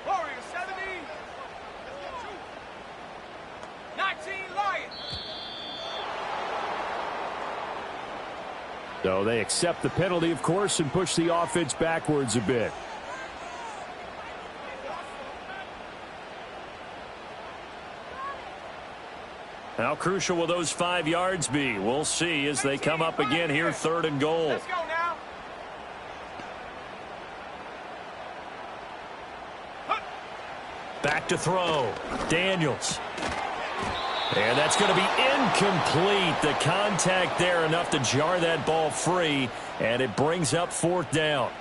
Warrior 70. 19 Lions. So they accept the penalty, of course, and push the offense backwards a bit. How crucial will those 5 yards be? We'll see as they come up again here, 3rd and goal. Let's go now. Back to throw. Daniels. And that's going to be incomplete. The contact there enough to jar that ball free, and it brings up 4th down.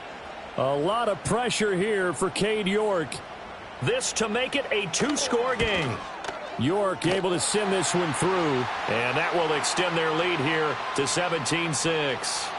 A lot of pressure here for Cade York. This to make it a 2-score game. York able to send this one through, and that will extend their lead here to 17-6.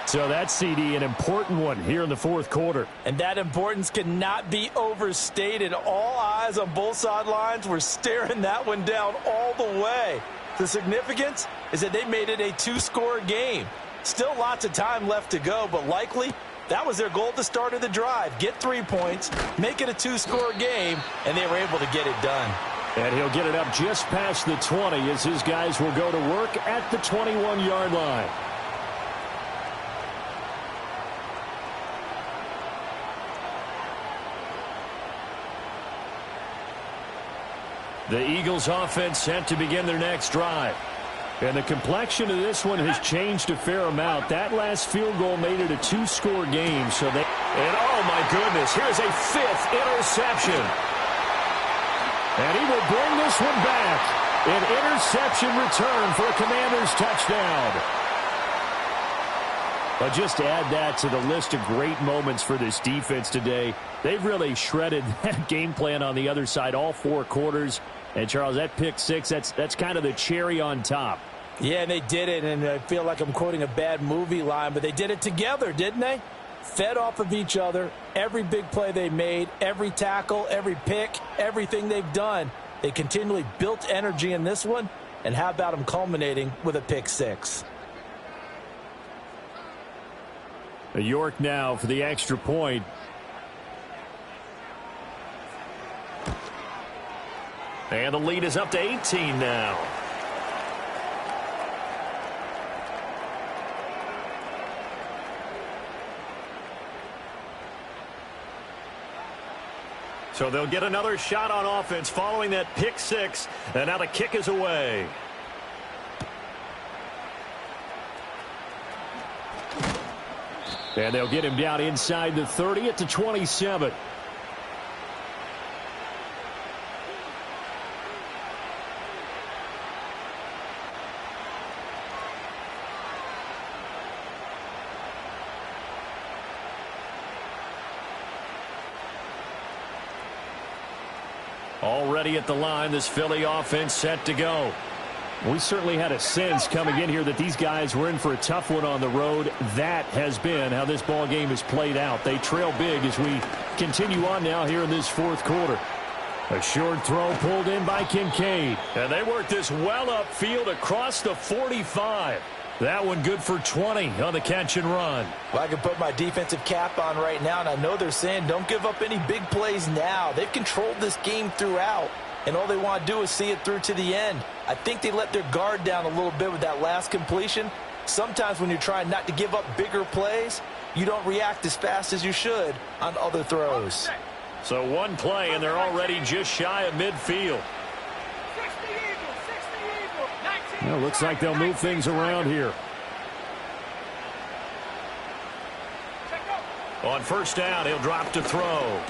So that's, CD, an important one here in the 4th quarter. And that importance cannot be overstated. All eyes on both sidelines were staring that one down all the way. The significance is that they made it a 2-score game. Still lots of time left to go, but likely that was their goal at the start of the drive. Get 3 points, make it a 2-score game, and they were able to get it done. And he'll get it up just past the 20 as his guys will go to work at the 21-yard line. The Eagles offense set to begin their next drive. And the complexion of this one has changed a fair amount. That last field goal made it a 2-score game. So they, and oh my goodness, here's a 5th interception. And he will bring this one back. An interception return for a Commanders touchdown. But just to add that to the list of great moments for this defense today, they've really shredded that game plan on the other side all 4 quarters. And, Charles, that pick 6, that's kind of the cherry on top. Yeah, and they did it, and I feel like I'm quoting a bad movie line, but they did it together, didn't they? Fed off of each other, every big play they made, every tackle, every pick, everything they've done. They continually built energy in this one, and how about them culminating with a pick 6? York now for the extra point. And the lead is up to 18 now. So they'll get another shot on offense following that pick 6, and now the kick is away. And they'll get him down inside the 30 at the 27. Already at the line, this Philly offense set to go. We certainly had a sense coming in here that these guys were in for a tough one on the road. That has been how this ball game has played out. They trail big as we continue on now here in this 4th quarter. A short throw pulled in by Kincaid. And they work this well upfield across the 45. That one good for 20 on the catch and run. Well, I can put my defensive cap on right now, and I know they're saying don't give up any big plays now. They've controlled this game throughout. and all they want to do is see it through to the end. I think they let their guard down a little bit with that last completion. Sometimes when you're trying not to give up bigger plays, you don't react as fast as you should on other throws. So one play, and they're already just shy of midfield. 60 Eagles, 60 Eagles. 19 Well, looks like they'll move things around here. On first down, he'll drop to throw.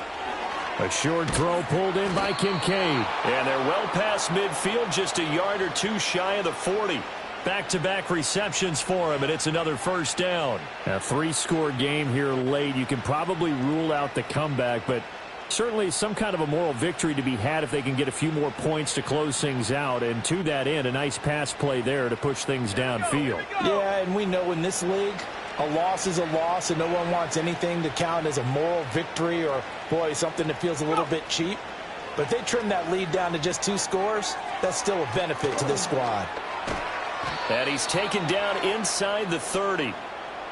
A short throw pulled in by Kincaid. And they're well past midfield, just a yard or two shy of the 40. Back-to-back receptions for him, and it's another first down. A three-score game here late. You can probably rule out the comeback, but certainly some kind of a moral victory to be had if they can get a few more points to close things out. And to that end, a nice pass play there to push things downfield. Yeah, and we know in this league, a loss is a loss, and no one wants anything to count as a moral victory or, boy, something that feels a little bit cheap. But if they trim that lead down to just 2 scores, that's still a benefit to this squad. And he's taken down inside the 30.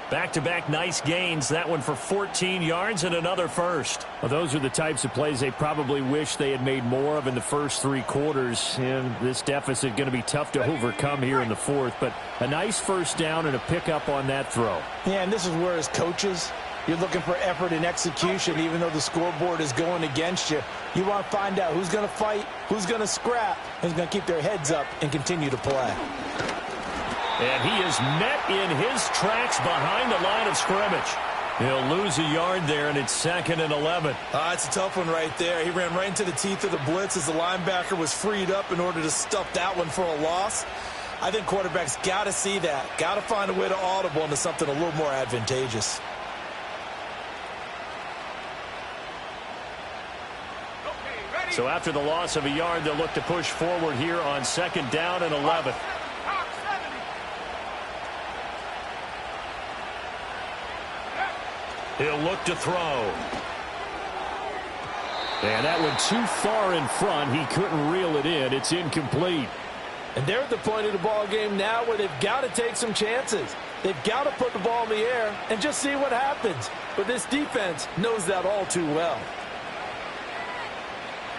Back-to-back nice gains. That one for 14 yards and another first. Well, those are the types of plays they probably wish they had made more of in the first 3 quarters. And this deficit going to be tough to overcome here in the fourth. But a nice first down and a pickup on that throw. Yeah, and this is where as coaches, you're looking for effort and execution. Even though the scoreboard is going against you, you want to find out who's going to fight, who's going to scrap, who's going to keep their heads up and continue to play. And he is met in his tracks behind the line of scrimmage. He'll lose a yard there, and it's 2nd and 11. It's a tough one right there. He ran right into the teeth of the blitz as the linebacker was freed up in order to stuff that one for a loss. I think quarterbacks got to see that. Got to find a way to audible into something a little more advantageous. So after the loss of a yard, they'll look to push forward here on 2nd down and 11. He'll look to throw. And that went too far in front. He couldn't reel it in. It's incomplete. And they're at the point of the ball game now where they've got to take some chances. They've got to put the ball in the air and just see what happens. But this defense knows that all too well.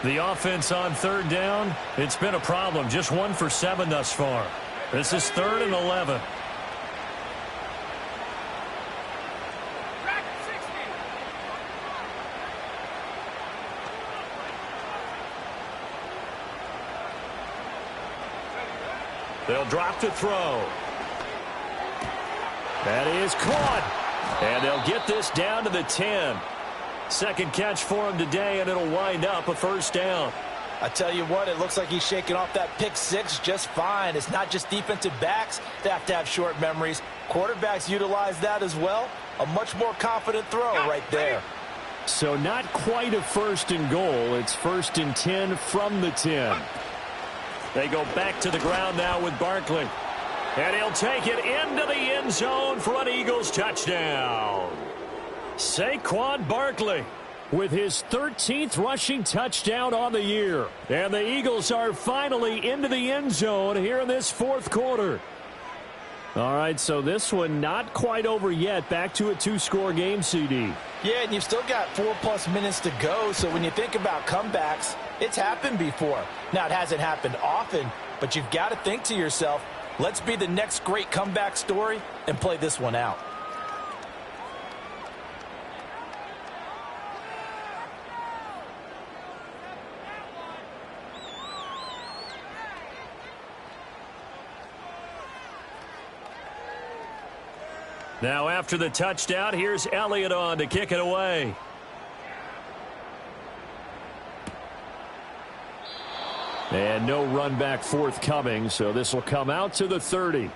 The offense on 3rd down, it's been a problem. Just 1 for 7 thus far. This is 3rd and 11. They'll drop to throw. That is caught. And they'll get this down to the 10. Second catch for him today, and it'll wind up a first down. I tell you what, it looks like he's shaking off that pick 6 just fine. It's not just defensive backs that have to have short memories. Quarterbacks utilize that as well. A much more confident throw right there. So not quite a 1st and goal. It's 1st and 10 from the 10. They go back to the ground now with Barkley. And he'll take it into the end zone for an Eagles touchdown. Saquon Barkley with his 13th rushing touchdown on the year. And the Eagles are finally into the end zone here in this 4th quarter. All right, so this one not quite over yet. Back to a 2-score game, CD. Yeah, and you've still got 4+ minutes to go. So when you think about comebacks, it's happened before. Now, it hasn't happened often, but you've got to think to yourself, let's be the next great comeback story and play this one out. Now after the touchdown, here's Elliott on to kick it away. And no run back forthcoming, so this will come out to the 30.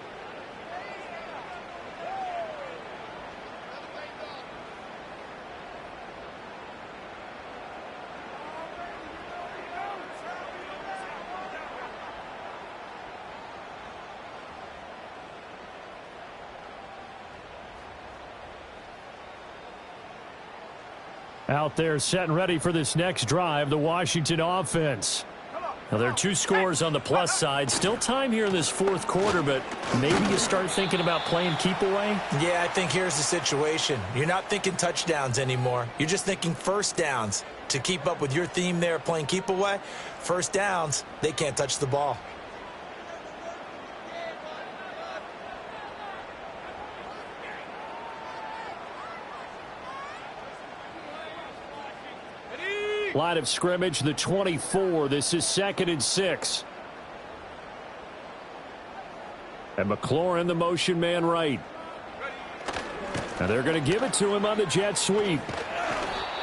Out there set and ready for this next drive, the Washington offense. Now, there are 2 scores on the plus side. Still time here in this fourth quarter, but maybe you start thinking about playing keep away? Yeah, I think here's the situation. You're not thinking touchdowns anymore. You're just thinking first downs. To keep up with your theme there, playing keep away, first downs, they can't touch the ball. Line of scrimmage, the 24. This is 2nd and 6. And McLaurin, the motion man right. And they're going to give it to him on the jet sweep.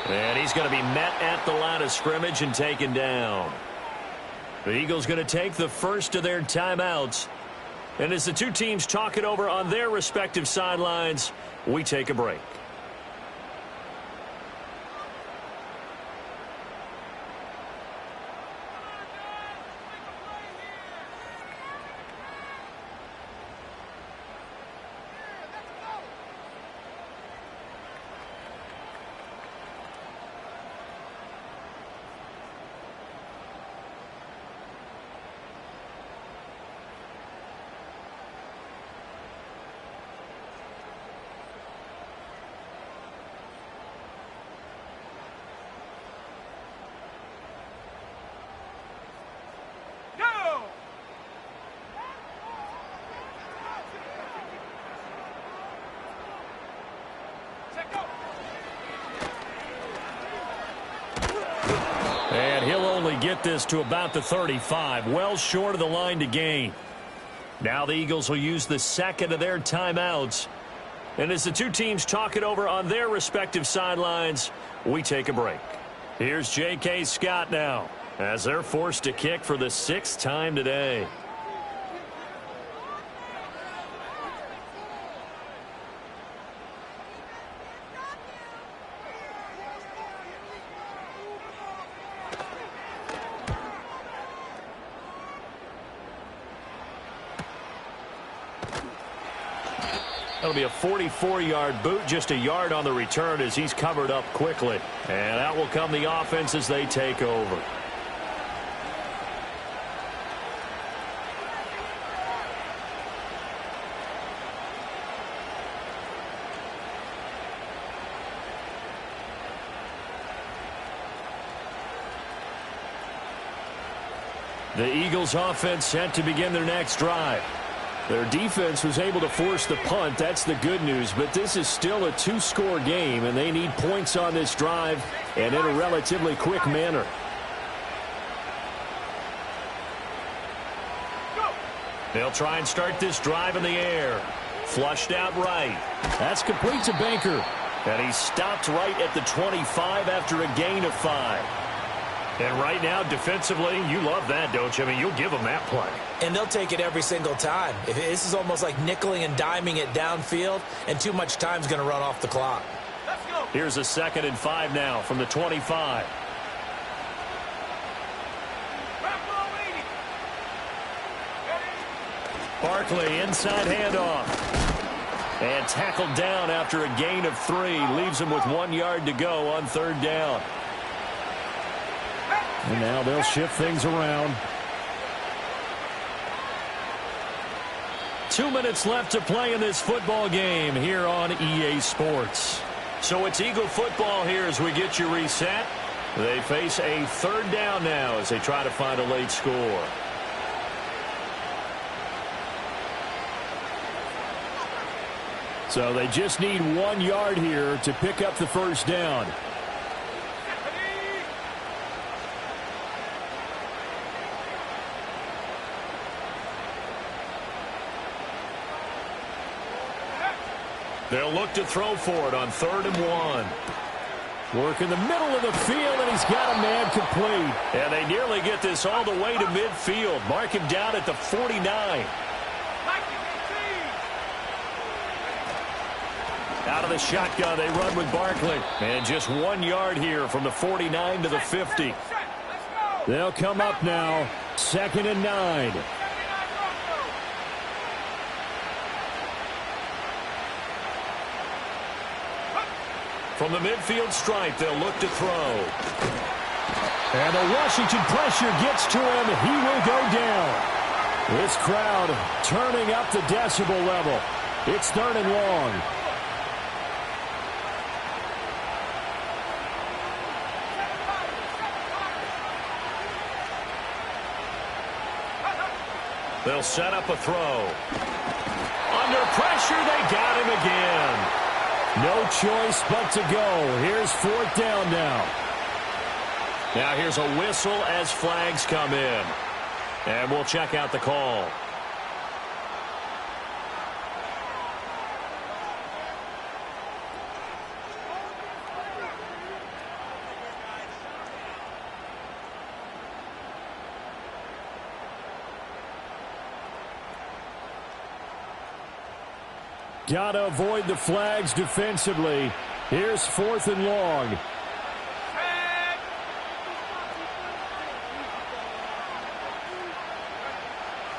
And he's going to be met at the line of scrimmage and taken down. The Eagles going to take the first of their timeouts. And as the 2 teams talk it over on their respective sidelines, we take a break. And he'll only get this to about the 35, well short of the line to gain. Now the Eagles will use the second of their timeouts. And as the 2 teams talk it over on their respective sidelines, we take a break. Here's J.K. Scott now, as they're forced to kick for the 6th time today. That'll be a 44-yard boot, just a yard on the return as he's covered up quickly. And out will come the offense as they take over. The Eagles offense set to begin their next drive. Their defense was able to force the punt. That's the good news. But this is still a 2-score game, and they need points on this drive and in a relatively quick manner. They'll try and start this drive in the air. Flushed out right. That's complete to Baker. And he's stopped right at the 25 after a gain of 5. And right now, defensively, you love that, don't you? I mean, you'll give them that play. And they'll take it every single time. This is almost like nickeling and diming it downfield, and too much time's going to run off the clock. Let's go. Here's a 2nd and 5 now from the 25. Barkley, inside handoff. And tackled down after a gain of 3. Leaves him with 1 yard to go on 3rd down. And now they'll shift things around. 2 minutes left to play in this football game here on EA Sports. So it's Eagle football here as we get you reset. They face a 3rd down now as they try to find a late score. So they just need 1 yard here to pick up the first down. They'll look to throw for it on 3rd and 1. Work in the middle of the field, and he's got a man complete. And they nearly get this all the way to midfield. Mark him down at the 49. Out of the shotgun, they run with Barkley. And just 1 yard here from the 49 to the 50. They'll come up now, 2nd and 9. From the midfield stripe, they'll look to throw. And the Washington pressure gets to him. He will go down. This crowd turning up the decibel level. It's 3rd and long. They'll set up a throw. Under pressure, they got him again. No choice but to go. Here's 4th down now. Now here's a whistle as flags come in. And we'll check out the call. Got to avoid the flags defensively. Here's 4th and long.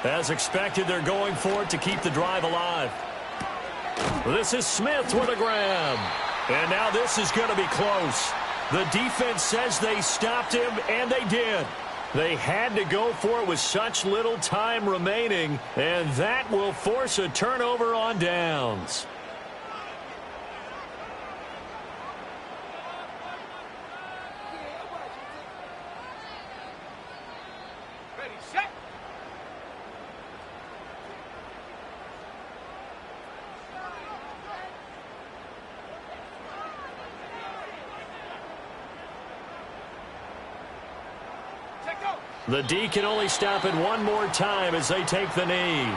As expected, they're going for it to keep the drive alive. This is Smith with a grab. And now this is going to be close. The defense says they stopped him, and they did. They had to go for it with such little time remaining, and that will force a turnover on downs. Ready, set. The D can only stop it one more time as they take the knee.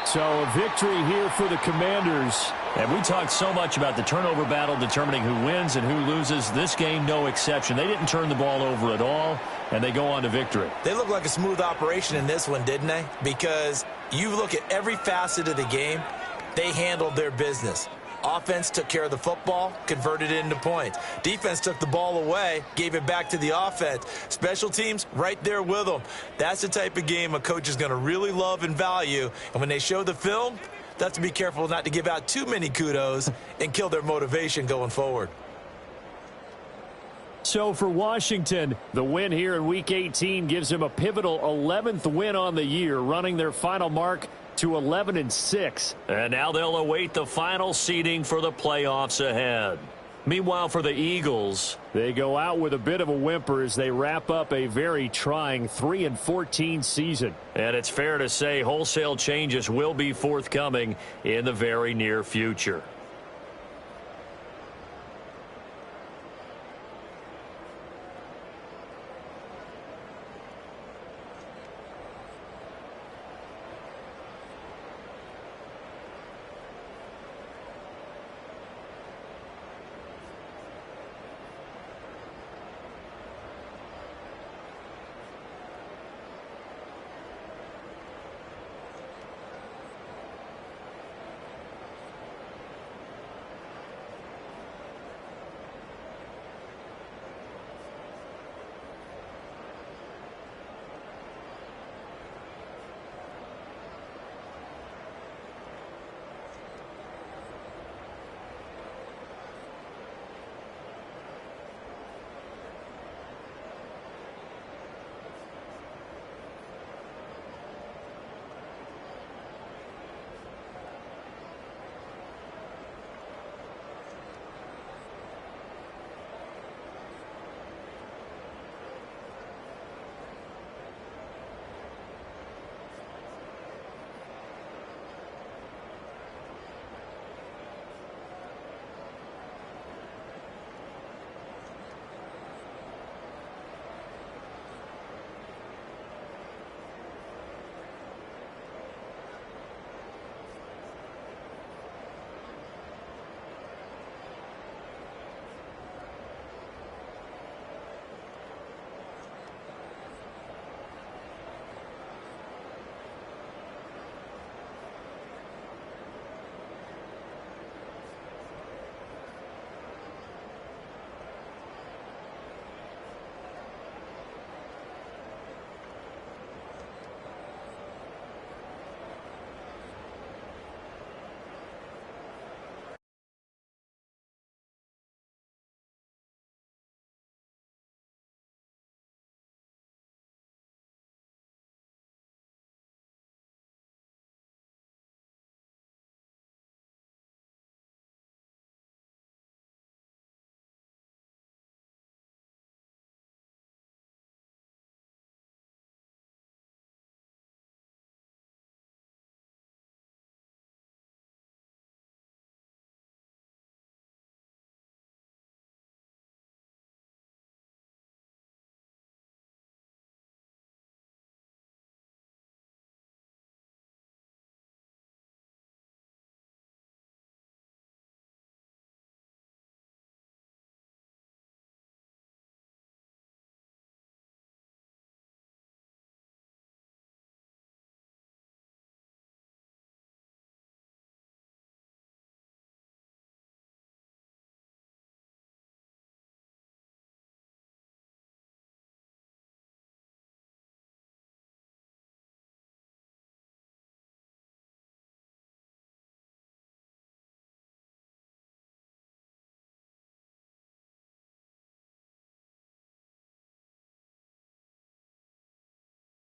So a victory here for the Commanders. And we talked so much about the turnover battle determining who wins and who loses. This game, no exception. They didn't turn the ball over at all, and they go on to victory. They look like a smooth operation in this one, didn't they? Because you look at every facet of the game, they handled their business. Offense took care of the football, converted it into points. Defense took the ball away, gave it back to the offense. Special teams, right there with them. That's the type of game a coach is going to really love and value. And when they show the film, they have to be careful not to give out too many kudos and kill their motivation going forward. So for Washington, the win here in Week 18 gives them a pivotal 11th win on the year, running their final mark to 11-6. And now they'll await the final seeding for the playoffs ahead. Meanwhile, for the Eagles, they go out with a bit of a whimper as they wrap up a very trying 3-14 season. And it's fair to say wholesale changes will be forthcoming in the very near future.